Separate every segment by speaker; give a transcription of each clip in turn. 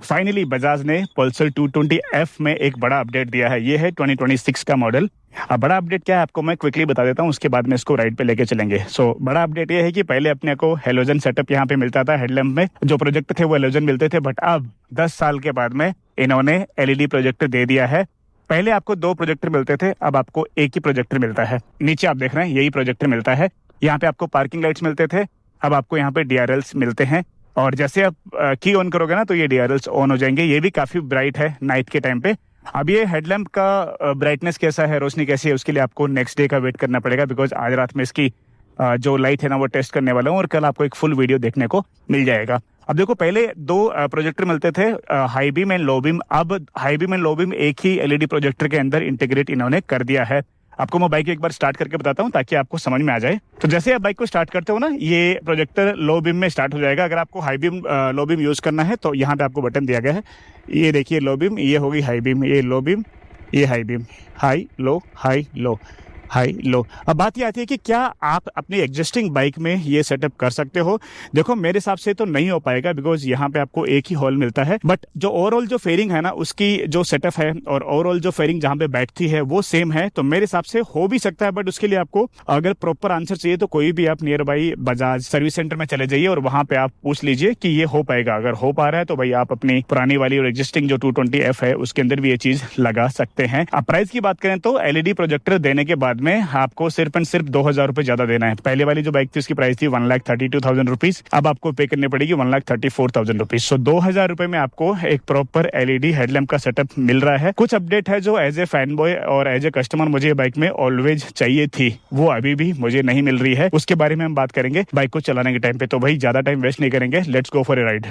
Speaker 1: Finally Bajaj ने Pulsar 220F में एक बड़ा अपडेट दिया है। ये है 2026 का मॉडल। अब बड़ा अपडेट क्या है आपको मैं क्विकली बता देता हूँ, उसके बाद में इसको राइड पे लेके चलेंगे। बड़ा अपडेट ये है कि पहले अपने को हेलोजन सेटअप यहाँ पे मिलता था, हेडलैम्प में जो प्रोजेक्टर थे वो हेलोजन मिलते थे, बट अब 10 साल के बाद में इन्होंने एलईडी प्रोजेक्टर दे दिया है। पहले आपको 2 प्रोजेक्टर मिलते थे, अब आपको एक ही प्रोजेक्टर मिलता है। नीचे आप देख रहे हैं यही प्रोजेक्टर मिलता है। यहाँ पे आपको पार्किंग लाइट्स मिलते थे, अब आपको यहाँ पे DRLs मिलते हैं। और जैसे आप की ऑन करोगे ना तो ये DRLs ऑन हो जाएंगे। ये भी काफी ब्राइट है नाइट के टाइम पे। अब ये हेडलैम्प का ब्राइटनेस कैसा है, रोशनी कैसी है, उसके लिए आपको नेक्स्ट डे का वेट करना पड़ेगा, बिकॉज आज रात में इसकी जो लाइट है ना वो टेस्ट करने वाला हूँ और कल आपको एक फुल वीडियो देखने को मिल जाएगा। अब देखो पहले 2 प्रोजेक्टर मिलते थे, high beam and low beam. अब high beam and low beam एक ही एलईडी प्रोजेक्टर के अंदर इंटीग्रेट इन्होंने कर दिया है। आपको मैं बाइक एक बार स्टार्ट करके बताता हूँ ताकि आपको समझ में आ जाए। तो जैसे आप बाइक को स्टार्ट करते हो ना, ये प्रोजेक्टर लो बीम में स्टार्ट हो जाएगा। अगर आपको high beam low beam use करना है तो यहाँ पे आपको बटन दिया गया है। ये देखिए लो बीम, ये होगी हाई बीम, ये लो बीम, ये high beam, high low high low high low. अब बात ये आती है कि क्या आप अपनी एग्जिस्टिंग बाइक में ये सेटअप कर सकते हो। देखो मेरे हिसाब से तो नहीं हो पाएगा, बिकॉज यहाँ पे आपको एक ही हॉल मिलता है, बट जो ओवरऑल जो फेयरिंग है ना उसकी जो सेटअप है और ओवरऑल जो फेयरिंग जहाँ पे बैठती है वो सेम है। तो मेरे हिसाब से हो भी सकता है, बट उसके लिए आपको अगर प्रॉपर आंसर चाहिए तो कोई भी आप near by Bajaj service centre में चले जाइए और वहां पे आप पूछ लीजिए कि ये हो पाएगा। अगर हो पा रहा है तो भाई आप अपनी पुरानी वाली और एग्जिस्टिंग जो 220F है उसके अंदर भी ये चीज लगा सकते हैं। अब प्राइस की बात करें तो एलईडी प्रोजेक्टर देने के बाद में आपको सिर्फ एंड सिर्फ 2000 रुपए ज्यादा देना है। पहले वाली जो बाइक थी उसकी प्राइस थी 1,32,000 रुपीज, अब आपको पे करनी पड़ेगी 1,34,000 रुपीज। सो 2000 रुपए में आपको एक प्रॉपर एलईडी हेडलैम्प का सेटअप मिल रहा है। कुछ अपडेट है जो एज ए फैन बॉय और एज ए कस्टमर मुझे बाइक में ऑलवेज चाहिए थी, वो अभी भी मुझे नहीं मिल रही है। उसके बारे में हम बात करेंगे बाइक को चलाने के टाइम पे। तो भाई ज्यादा टाइम वेस्ट नहीं करेंगे, let's go for a ride.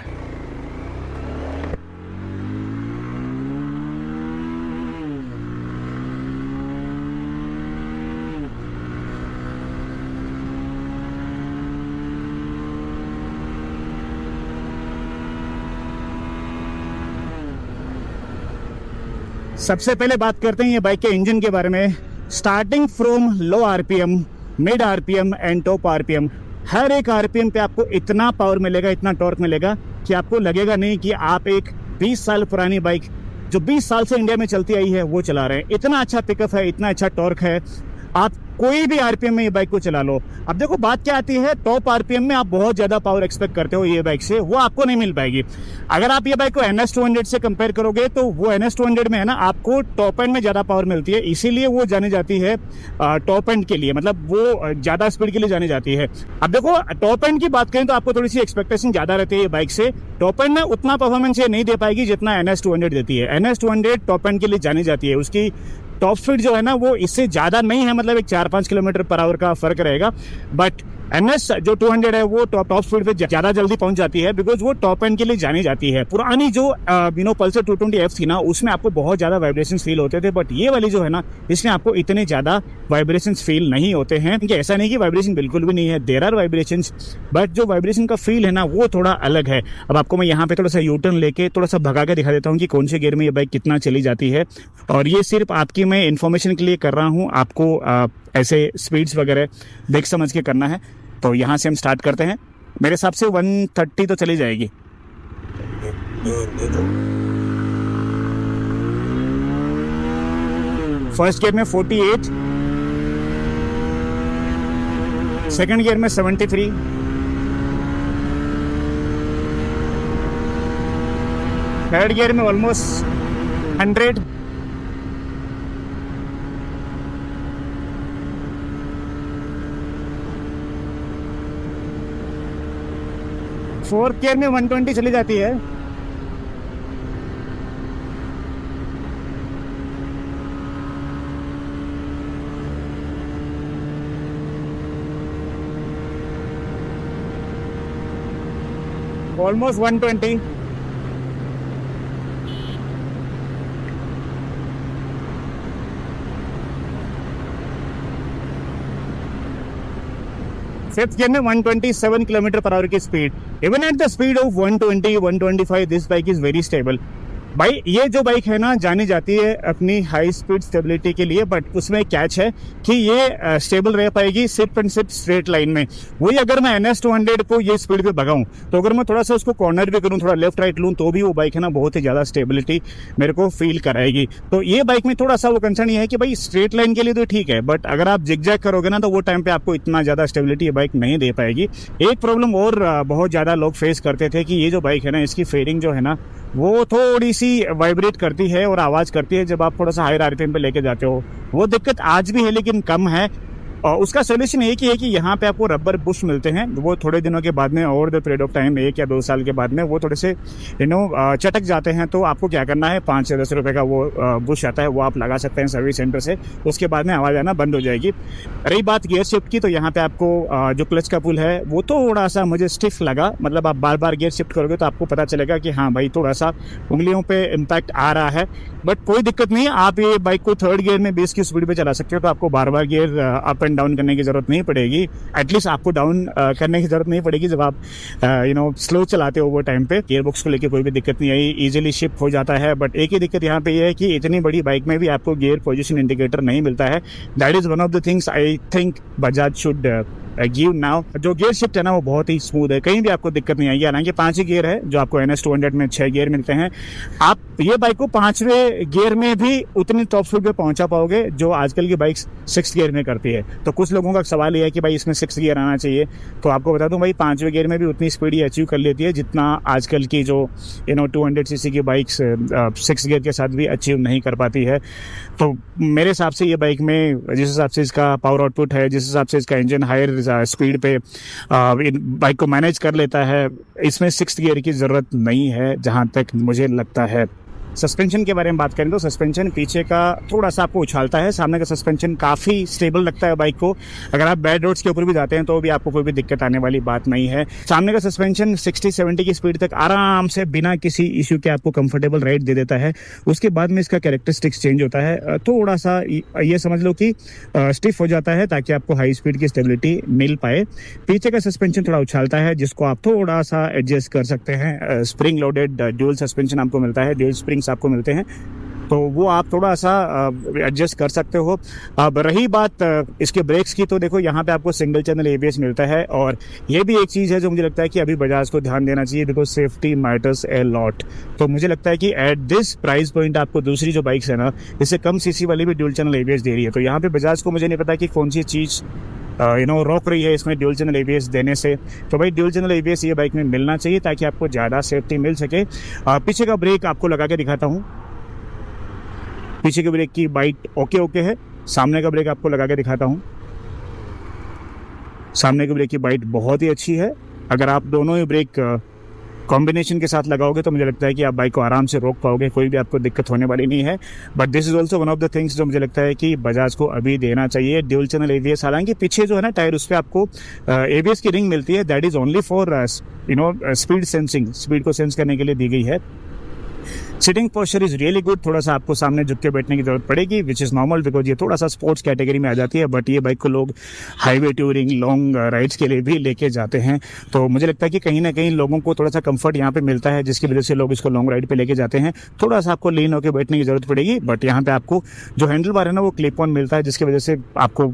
Speaker 1: सबसे पहले बात करते हैं ये बाइक के इंजन के बारे में। Starting from low RPM, mid RPM and top RPM, हर एक आरपीएम पे आपको इतना पावर मिलेगा, इतना टॉर्क मिलेगा कि आपको लगेगा नहीं कि आप एक 20 साल पुरानी बाइक जो 20 साल से इंडिया में चलती आई है वो चला रहे हैं। इतना अच्छा पिकअप है, इतना अच्छा टॉर्क है, आप कोई भी आरपीएम में ये बाइक को चला लो। अब देखो बात क्या आती है, टॉप आरपीएम में आप बहुत ज्यादा पावर एक्सपेक्ट करते हो ये बाइक से, वो आपको नहीं मिल पाएगी। अगर आप ये बाइक को NS200 से कंपेयर करोगे तो वो NS200 में है ना आपको टॉप एंड में ज्यादा पावर मिलती है, इसीलिए वो जाने जाती है टॉप एंड के लिए, मतलब वो ज्यादा स्पीड के लिए जानी जाती है। अब देखो टॉप एंड की बात करें तो आपको थोड़ी सी एक्सपेक्टेशन ज्यादा रहती है ये बाइक से। टॉप एंड में उतना परफॉर्मेंस ये नहीं दे पाएगी जितना NS200 देती है। NS200 टॉप एंड के लिए जानी जाती है, उसकी टॉप स्पीड जो है ना वो इससे ज्यादा नहीं है, मतलब एक 4-5 किलोमीटर पर आवर का फर्क रहेगा। बट NS जो 200 है वो टॉप स्पीड पे ज्यादा जल्दी पहुंच जाती है, बिकॉज वो टॉप एंड के लिए जानी जाती है। पुरानी जो पल्सर 220F थी ना उसमें आपको बहुत ज्यादा वाइब्रेशन फील होते थे, बट ये वाली जो है ना इसमें आपको इतने ज्यादा वाइब्रेशन फील नहीं होते हैं। क्योंकि ऐसा नहीं कि वाइब्रेशन बिल्कुल भी नहीं है, देयर आर वाइब्रेशन, बट जो वाइब्रेशन का फील है ना वो थोड़ा अलग है। अब आपको मैं यहाँ पे थोड़ा सा यूटर्न लेके थोड़ा सा भगा के दिखा देता हूँ कि कौन से गियर में ये बाइक कितना चली जाती है। और ये सिर्फ आपकी मैं इन्फॉर्मेशन के लिए कर रहा हूँ, आपको ऐसे स्पीड्स वगैरह देख समझ के करना है। तो यहाँ से हम स्टार्ट करते हैं। मेरे हिसाब से 130 तो चली जाएगी। फर्स्ट गियर में 48, सेकंड गियर में 73, थर्ड गियर में ऑलमोस्ट 100, फोर्थ गियर में 120 चली जाती है। ऑलमोस्ट 120। फिफ्थ गियर में 127 किलोमीटर पर आवर की speed. Even at the speed of 120, 125 this bike is very stable. भाई ये जो बाइक है ना जानी जाती है अपनी हाई स्पीड स्टेबिलिटी के लिए, बट उसमें एक कैच है कि ये स्टेबल रह पाएगी सिर्फ एंड सिर्फ स्ट्रेट लाइन में। वही अगर मैं NS200 को ये स्पीड पे भगाऊं, तो अगर मैं थोड़ा सा उसको कॉर्नर भी करूं, थोड़ा लेफ्ट राइट लूं, तो भी वो बाइक है ना बहुत ही ज़्यादा स्टेबिलिटी मेरे को फील कराएगी। तो ये बाइक में थोड़ा सा वो कंसर्न ये है कि भाई स्ट्रेट लाइन के लिए तो ठीक है, बट अगर आप जिग-जैग करोगे ना तो वो टाइम पे आपको इतना ज़्यादा स्टेबिलिटी ये बाइक नहीं दे पाएगी। एक प्रॉब्लम और बहुत ज़्यादा लोग फेस करते थे कि ये जो बाइक है ना, इसकी फेयरिंग जो है ना वो थोड़ी सी वाइब्रेट करती है और आवाज़ करती है जब आप थोड़ा सा हायर आरपीएम पे लेके जाते हो। वो दिक्कत आज भी है लेकिन कम है। और उसका सोल्यूशन एक ही है कि यहाँ पे आपको रबर बुश मिलते हैं, वो थोड़े दिनों के बाद में, over the period of time 1 या 2 साल के बाद में वो थोड़े से चटक जाते हैं। तो आपको क्या करना है, 5 से 10 रुपये का वो बुश आता है, वो आप लगा सकते हैं सर्विस सेंटर से। उसके बाद में आवाज़ आना बंद हो जाएगी। रही बात गियर शिफ्ट की, तो यहाँ पे आपको जो क्लच का पुल है वो थोड़ा सा मुझे स्टिफ लगा। मतलब आप बार बार गियर शिफ्ट करोगे तो आपको पता चलेगा कि हाँ भाई थोड़ा सा उंगलियों पे इम्पैक्ट आ रहा है, बट कोई दिक्कत नहीं है। आप ये बाइक को 3rd गियर में 20 की स्पीड पे चला सकते हो, तो आपको बार बार गियर अप एंड डाउन करने की जरूरत नहीं पड़ेगी। एटलीस्ट आपको डाउन करने की जरूरत नहीं पड़ेगी जब आप स्लो चलाते हो। वो टाइम पे गियर बॉक्स को लेके कोई भी दिक्कत नहीं आई, इजीली शिफ्ट हो जाता है। बट एक ही दिक्कत यहाँ पे ये है कि इतनी बड़ी बाइक में भी आपको गियर पोजीशन इंडिकेटर नहीं मिलता है। That is one of the things I think Bajaj should give now. जो गियर शिफ्ट है ना वो बहुत ही स्मूथ है, कहीं भी आपको दिक्कत नहीं आएगी। हालांकि 5 ही गियर है, जो आपको NS200 में 6 गियर मिलते हैं। आप ये बाइक को 5वें गियर में भी उतनी टॉप स्पीड पे पहुंचा पाओगे जो आजकल की बाइक्स 6th गियर में करती है। तो कुछ लोगों का सवाल ये है कि भाई इसमें 6th गियर आना चाहिए, तो आपको बता दूं भाई 5वें गियर में भी उतनी स्पीड ये अचीव कर लेती है जितना आजकल की जो 200cc की बाइक्स 6th गियर के साथ भी अचीव नहीं कर पाती है। तो मेरे हिसाब से ये बाइक में जिस हिसाब से इसका पावर आउटपुट है, जिस हिसाब से इसका इंजन हायर स्पीड पे बाइक को मैनेज कर लेता है, इसमें 6th गियर की ज़रूरत नहीं है जहाँ तक मुझे लगता है। सस्पेंशन के बारे में बात करें तो सस्पेंशन पीछे का थोड़ा सा आपको उछालता है, सामने का सस्पेंशन काफ़ी स्टेबल लगता है बाइक को। अगर आप बैड रोड्स के ऊपर भी जाते हैं तो भी आपको कोई भी दिक्कत आने वाली बात नहीं है। सामने का सस्पेंशन 60-70 की स्पीड तक आराम से बिना किसी इश्यू के आपको कंफर्टेबल राइड दे देता है। उसके बाद में इसका कैरेक्टरिस्टिक्स चेंज होता है, थोड़ा सा ये समझ लो कि स्टिफ हो जाता है ताकि आपको हाई स्पीड की स्टेबिलिटी मिल पाए। पीछे का सस्पेंशन थोड़ा उछालता है जिसको आप थोड़ा सा एडजस्ट कर सकते हैं। स्प्रिंग लोडेड ड्यूल सस्पेंशन आपको मिलता है, ड्यूल स्प्रिंग आपको मिलते हैं, तो वो आप थोड़ा सा एडजस्ट कर सकते हो। अब रही बात इसके ब्रेक्स की, तो देखो यहाँ पे आपको सिंगल चैनल ABS मिलता है। और ये भी एक चीज़ है जो मुझे लगता है कि अभी बजाज को ध्यान देना चाहिए, because safety matters a lot. तो मुझे लगता है कि एट दिस प्राइस पॉइंट आपको दूसरी जो बाइक्स है ना, इससे कम सीसी वाली भी ड्यूल चैनल ABS दे रही है। तो यहाँ पे बजाज को मुझे नहीं पता कि कौन सी चीज़ रोक रही है इसमें ड्यूल चैनल ABS देने से। तो भाई ड्यूल चैनल ABS ये बाइक में मिलना चाहिए ताकि आपको ज़्यादा सेफ्टी मिल सके। पीछे का ब्रेक आपको लगा के दिखाता हूँ। पीछे के ब्रेक की बाइट ओके है, सामने का ब्रेक आपको लगा के दिखाता हूँ। सामने के ब्रेक की बाइट बहुत ही अच्छी है। अगर आप दोनों ही ब्रेक कॉम्बिनेशन के साथ लगाओगे तो मुझे लगता है कि आप बाइक को आराम से रोक पाओगे, कोई भी आपको दिक्कत होने वाली नहीं है। But this is also one of the things जो मुझे लगता है कि बजाज को अभी देना चाहिए, ड्यूल चैनल ABS। हालांकि पीछे जो है ना टायर, उस पर आपको ABS की रिंग मिलती है, that is only for speed sensing, speed को सेंस करने के लिए दी गई है। Sitting posture is really good, थोड़ा सा आपको सामने झुक के बैठने की जरूरत पड़ेगी, विच इज़ नॉर्मल बिकॉज ये थोड़ा सा स्पोर्ट्स कैटेगरी में आ जाती है। बट ये बाइक को लोग हाईवे टूरिंग, लॉन्ग राइड्स के लिए भी लेके जाते हैं। तो मुझे लगता है कि कहीं ना कहीं लोगों को थोड़ा सा कंफर्ट यहाँ पे मिलता है, जिसकी वजह से लोग इसको लॉन्ग राइड पे लेके जाते हैं। थोड़ा सा आपको लीन होकर बैठने की जरूरत पड़ेगी, बट यहाँ पे आपको जो हैंडल बार है ना वो क्लिप ऑन मिलता है, जिसकी वजह से आपको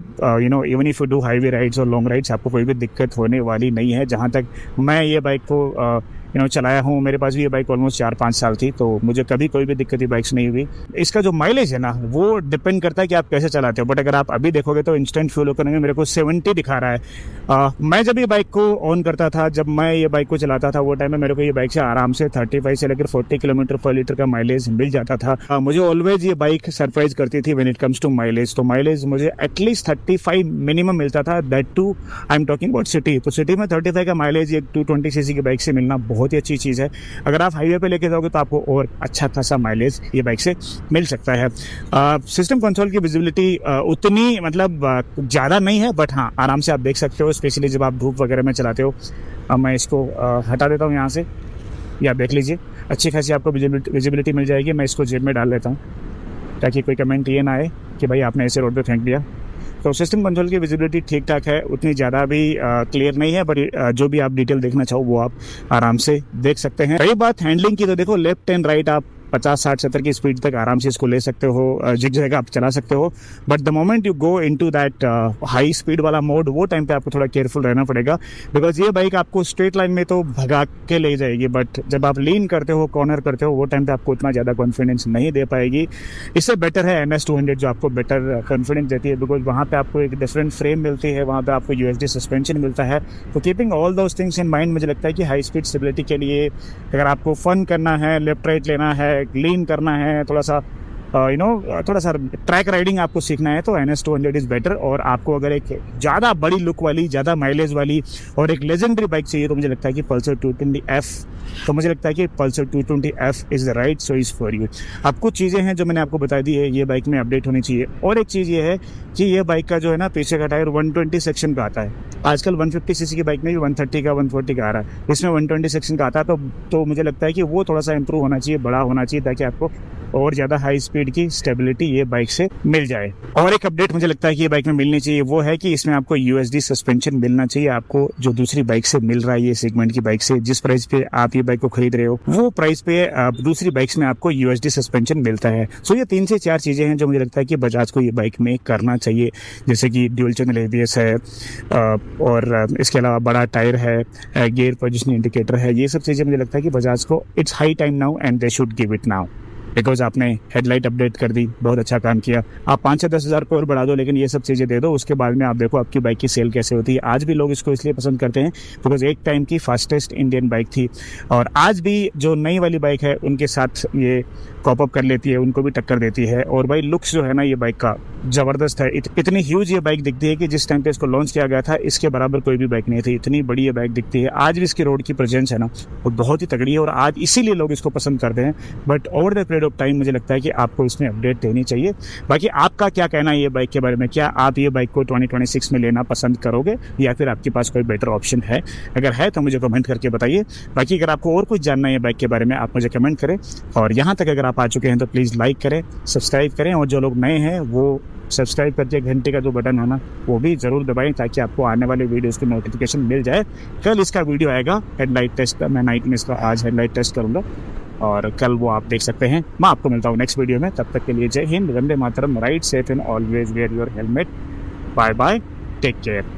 Speaker 1: even if you do highway rides और लॉन्ग राइड्स, आपको कोई भी दिक्कत होने वाली नहीं है। जहाँ तक मैं ये बाइक को चलाया हूँ, मेरे पास भी ये बाइक ऑलमोस्ट 4-5 साल थी, तो मुझे कभी कोई भी दिक्कत बाइक्स नहीं हुई। इसका जो माइलेज है ना वो डिपेंड करता है कि आप कैसे चलाते हो। बट अगर आप अभी देखोगे तो इंस्टेंट फ्यूल करने में मेरे को 70 दिखा रहा है। मैं जब ये बाइक को ऑन करता था, जब मैं ये बाइक को चलाता था, वो टाइम में मेरे को ये बाइक से आराम से 35 से लेकर 40 किलोमीटर पर लीटर का माइलेज मिल जाता था। मुझे ऑलवेज ये बाइक सरप्राइज करती थी when it comes to mileage. तो माइलेज मुझे एटलीस्ट 35 मिनिमम मिलता था, that too I am talking about city. तो सिटी में 35 का माइलेज एक 220cc की बाइक से मिलना बहुत ही अच्छी चीज़ है। अगर आप हाईवे पे लेके जाओगे तो आपको और अच्छा खासा माइलेज ये बाइक से मिल सकता है। सिस्टम कंसोल की विजिबिलिटी उतनी मतलब ज़्यादा नहीं है, बट हाँ आराम से आप देख सकते हो, स्पेशली जब आप धूप वगैरह में चलाते हो। मैं इसको हटा देता हूँ यहाँ से, या देख लीजिए अच्छी खासी आपको विजिबिलिटी मिल जाएगी। मैं इसको जेब में डाल लेता हूँ ताकि कोई कमेंट ये ना आए कि भाई आपने ऐसे रोड पे फेंक दिया। तो सिस्टम कंसोल की विजिबिलिटी ठीक ठाक है, उतनी ज़्यादा भी क्लियर नहीं है, बट जो भी आप डिटेल देखना चाहो वो आप आराम से देख सकते हैं। रही बात हैंडलिंग की, तो देखो लेफ्ट एंड राइट आप 50, 60, 70 की स्पीड तक आराम से इसको ले सकते हो, जिग जगह आप चला सकते हो। But the moment you go into that high speed वाला मोड, वो टाइम पे आपको थोड़ा केयरफुल रहना पड़ेगा, बिकॉज ये बाइक आपको स्ट्रेट लाइन में तो भगा के ले जाएगी, बट जब आप लीन करते हो, कॉर्नर करते हो, वो टाइम पे आपको उतना ज़्यादा कॉन्फिडेंस नहीं दे पाएगी। इससे बेटर है NS200 जो आपको बेटर कॉन्फिडेंस देती है, बिकॉज वहाँ पे आपको एक डिफरेंट फ्रेम मिलती है, वहाँ पे आपको USD सस्पेंशन मिलता है। तो keeping all those things in mind, मुझे लगता है कि हाई स्पीड स्टेबिलिटी के लिए अगर आपको फन करना है, लेफ्ट राइट लेना है, लीन करना है, थोड़ा सा थोड़ा सा ट्रैक राइडिंग आपको सीखना है, तो NS200 इज़ बेटर। और आपको अगर एक ज़्यादा बड़ी लुक वाली, ज़्यादा माइलेज वाली और एक लेजेंडरी बाइक चाहिए, तो मुझे लगता है कि पल्सर 220F, तो मुझे लगता है कि Pulsar 220F is the right choice for you. अब कुछ चीज़ें हैं जो मैंने आपको बता दी है, ये बाइक में अपडेट होनी चाहिए। और एक चीज़ ये है कि ये बाइक का जो है ना, पीछे का टायर 120 सेक्शन का आता है। आजकल 150cc की बाइक में भी 130 का, 140 का आ रहा है, इसमें 120 सेक्शन का आता है। तो मुझे लगता है कि वो थोड़ा सा इंप्रूव होना चाहिए, बड़ा होना चाहिए, ताकि आपको और ज़्यादा हाई स्पीड की स्टेबिलिटी ये बाइक से मिल जाए। और एक अपडेट मुझे लगता है कि ये बाइक में मिलनी चाहिए, वो है कि इसमें आपको USD सस्पेंशन मिलना चाहिए, आपको जो दूसरी बाइक से मिल रहा है, ये सेगमेंट की बाइक से, जिस प्राइस पे आप ये बाइक को खरीद रहे हो, वो प्राइस पे दूसरी बाइक्स में आपको USD सस्पेंशन मिलता है। सो ये 3 से 4 चीज़ें हैं जो मुझे लगता है कि बजाज को ये बाइक में करना चाहिए, जैसे कि ड्यूल चैनल ABS है, और इसके अलावा बड़ा टायर है, गियर पोजिशन इंडिकेटर है। ये सब चीज़ें मुझे लगता है कि बजाज को it's high time now and they should give it now, because आपने हेडलाइट अपडेट कर दी, बहुत अच्छा काम किया। आप 5 से 10 हज़ार को और बढ़ा दो, लेकिन ये सब चीज़ें दे दो, उसके बाद में आप देखो आपकी बाइक की सेल कैसे होती है। आज भी लोग इसको इसलिए पसंद करते हैं बिकॉज एक टाइम की फास्टेस्ट इंडियन बाइक थी, और आज भी जो नई वाली बाइक है उनके साथ ये कॉप अप कर लेती है, उनको भी टक्कर देती है। और भाई लुक्स जो है ना ये बाइक का ज़बरदस्त है। इतनी ह्यूज ये बाइक दिखती है कि जिस टाइम पे इसको लॉन्च किया गया था, इसके बराबर कोई भी बाइक नहीं थी, इतनी बड़ी ये बाइक दिखती है। आज भी इसकी रोड की प्रेजेंस है ना, वो बहुत ही तगड़ी है, और आज इसीलिए लोग इसको पसंद करते हैं। But over the period of time मुझे लगता है कि आपको इसमें अपडेट देनी चाहिए। बाकी आपका क्या कहना है ये बाइक के बारे में? क्या आप ये बाइक को 2026 में लेना पसंद करोगे, या फिर आपके पास कोई बेटर ऑप्शन है? अगर है तो मुझे कमेंट करके बताइए। बाकी अगर आपको और कुछ जानना है ये बाइक के बारे में, आप मुझे कमेंट करें। और यहाँ तक अगर आप आ चुके हैं तो प्लीज़ लाइक करें, सब्सक्राइब करें, और जो लोग नए हैं वो सब्सक्राइब करके घंटे का जो बटन है ना, वो भी ज़रूर दबाएं, ताकि आपको आने वाले वीडियोस की नोटिफिकेशन मिल जाए। कल इसका वीडियो आएगा हेडलाइट टेस्ट का, मैं नाइट में इसका आज हेडलाइट टेस्ट करूँगा, और कल वो आप देख सकते हैं। मैं आपको मिलता हूँ नेक्स्ट वीडियो में, तब तक के लिए जय हिंद, वंदे मातरम, ride safe and always wear your helmet. Bye bye, take care.